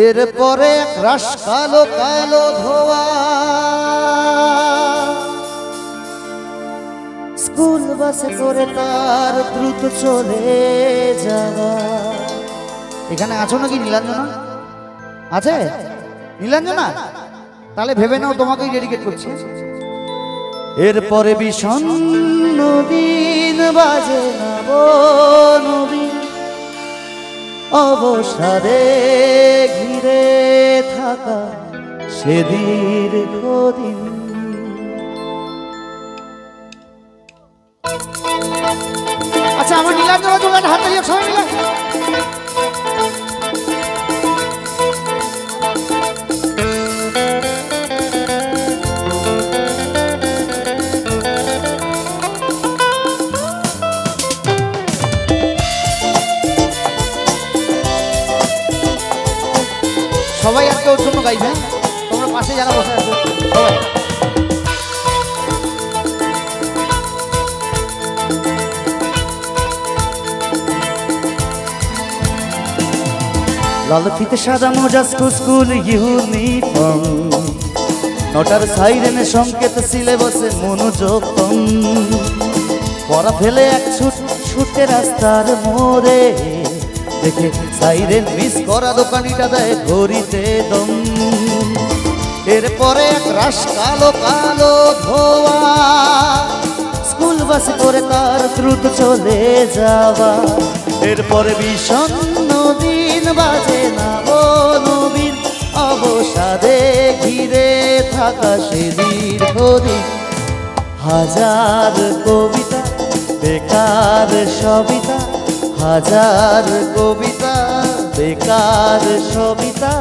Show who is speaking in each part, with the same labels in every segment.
Speaker 1: এরপরে রাশ কালো কালো ধোয়া স্কুল বাসে করে তার দ্রুত চলে যাওয়া। এখানে আছো নাকি নীলাঞ্জনা? আছে নীলাঞ্জনা? তাহলে ভেবে নাও তোমাকেই ডেডিকেট করছি। এরপরে বিষণ্ণ দিন বাজে না বনবিন অবসাদে ঘিরে থাকা সে দীর্ঘদিন। আচ্ছা আমার নীলাঞ্জনা দোকান হাত দিয়ে সবাই মিলে সবাই আজকে ওর জন্য গাইবে। তোমরা পাশে যারা বসে আছো সবাই লাল ফিতে সাদা মোজা স্কুল ইউনিফর্ম নটার সাইরেনে সংকেত সিলেবাসে মনোযোগ কম পড়া ফেলে এক ছুটে রাস্তার মোড়ে দেখে সাইরেন মিস করা দোকানিটা দেয় ঘড়িতে দম। এরপরে এক রাশ কালো কালো ধোয়া স্কুল বাস করে তার দ্রুত চলে যাওয়া। এরপরে বিষণ্ণ দিন বাজে না বনবিন অবসাদে ঘিরে থাকা সে দীর্ঘদিন। হাজার কবিতা বেকার সবিতা হাজার কবিতা বেকার সবিতা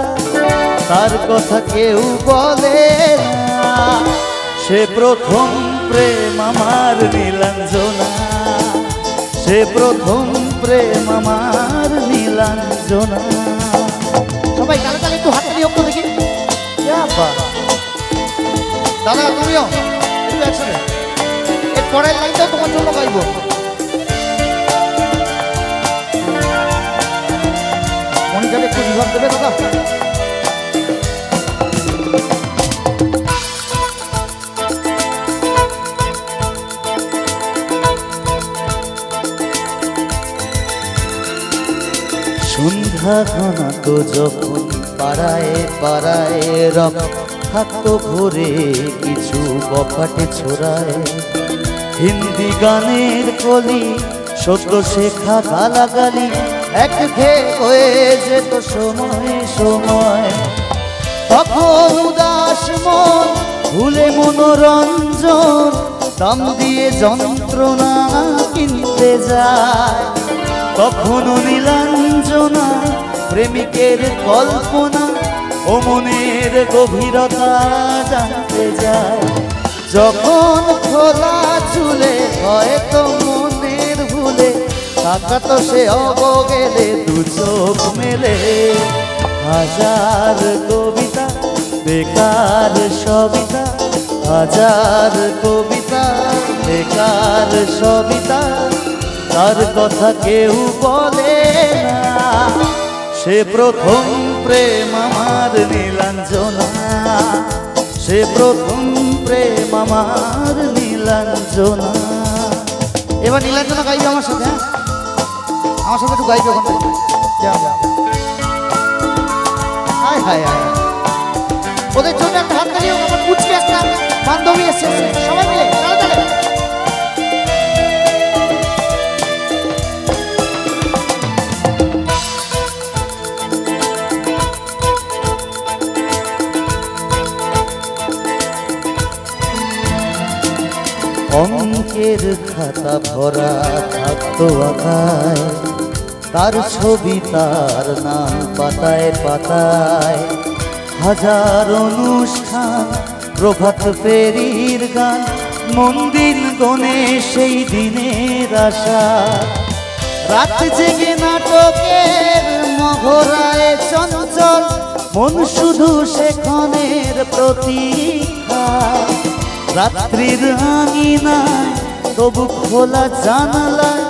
Speaker 1: তার কথা কেউ বলে না। সে প্রথম প্রেম আমার নীলাঞ্জনা সে প্রথম প্রেম আমার নীলাঞ্জনা। সবাই তালে তালে একটু হাত দিয়ে দেখি দাদা তুমিও একটু একসাথে এর পরের লাইনটাও তোমার জন্য গাইব। মনিকাকে একটু বিভাগ দেবে দাদা। সন্ধ্যা ঘনাত যখন পাড়ায় পাড়ায় রক থাকতো ভোরে কিছু বখাটে ছোড়ায় হিন্দি গানের কলি সত্য শেখা গালাগালি এক ঘে হয়ে যেত সময় সময়। তখন উদাস মন ভুলে মনোরঞ্জন দাম দিয়ে যন্ত্রণা কিনতে যায়। কখনো নীলাঞ্জনা প্রেমিকের কল্পনা ও মনের গভীরতা জানতে যায়। যখন খোলা চুলে হয়তো মনের ভুলে তাকাতো সে অবগেলে দু চোখ মেলে। হাজার কবিতা বেকার সবিতা হাজার কবিতা বেকার সবিতা তার কথা কেউ বলে না। সে প্রথম প্রেম আমার নীলাঞ্জনা সে প্রথম প্রেম আমার নীলাঞ্জনা। এবার নীলাঞ্জনা গাইবে আমার সাথে আমার সাথে একটু গাইবে ওখান থেকে। হায় হায় হায় ওদের জন্য একটা হাত তালি আমার কুচকে একটা বান্ধবী এসছে সবাই মিলে তালে তালে। অঙ্কের খাতা ভরা থাকতো আঁকায় তার ছবি তার নাম পাতায় পাতায়। হাজার অনুষ্ঠান প্রভাত ফেরির গান মন দিন গনে সেই দিনের আশা। রাত জেগে নাটকের মহড়ায় চঞ্চল মন শুধু সেখানের প্রতীক্ষা। রাত্রির আঙিনায় তবু খোলা জানালায়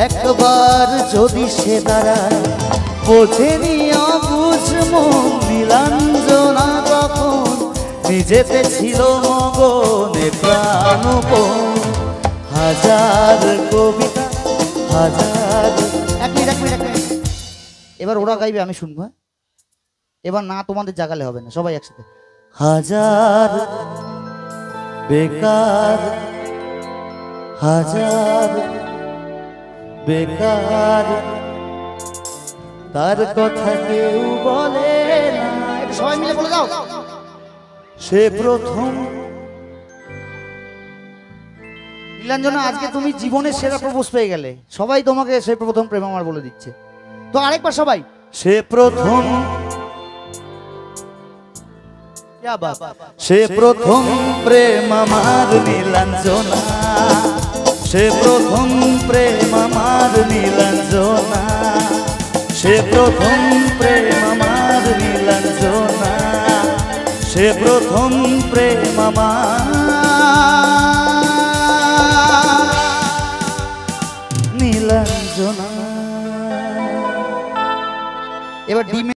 Speaker 1: একবার যদি সে দাঁড়ায় বোঝেনি অবুঝ মন নীলাঞ্জনা তখন নিজেতে ছিল মগনে প্রাণপণ। হাজার কবিতা হাজার। এক মিনিট এবার ওরা গাইবে, আমি শুনবো। এবার না তোমাদের জাগালে হবে না, সবাই একসাথে। হাজার বেকার হাজার বেকার তার কথা কেউ বলে না। সবাই মিলে বলে দাও। সে প্রথম। নীলাঞ্জনা, আজকে তুমি জীবনের সেরা প্রপোজ পেয়ে গেলে। সবাই তোমাকে সে প্রথম প্রেম আমার বলে দিচ্ছে। তো আরেকবার সবাই। সে প্রথম, সে প্রথম প্রেম আমার নীলাঞ্জনা, সে প্রথম প্রেম আমার নীলাঞ্জনা, সে প্রথম প্রেম আমার নীলাঞ্জনা, সে প্রথম প্রেম আমার নীলাঞ্জনা। এবার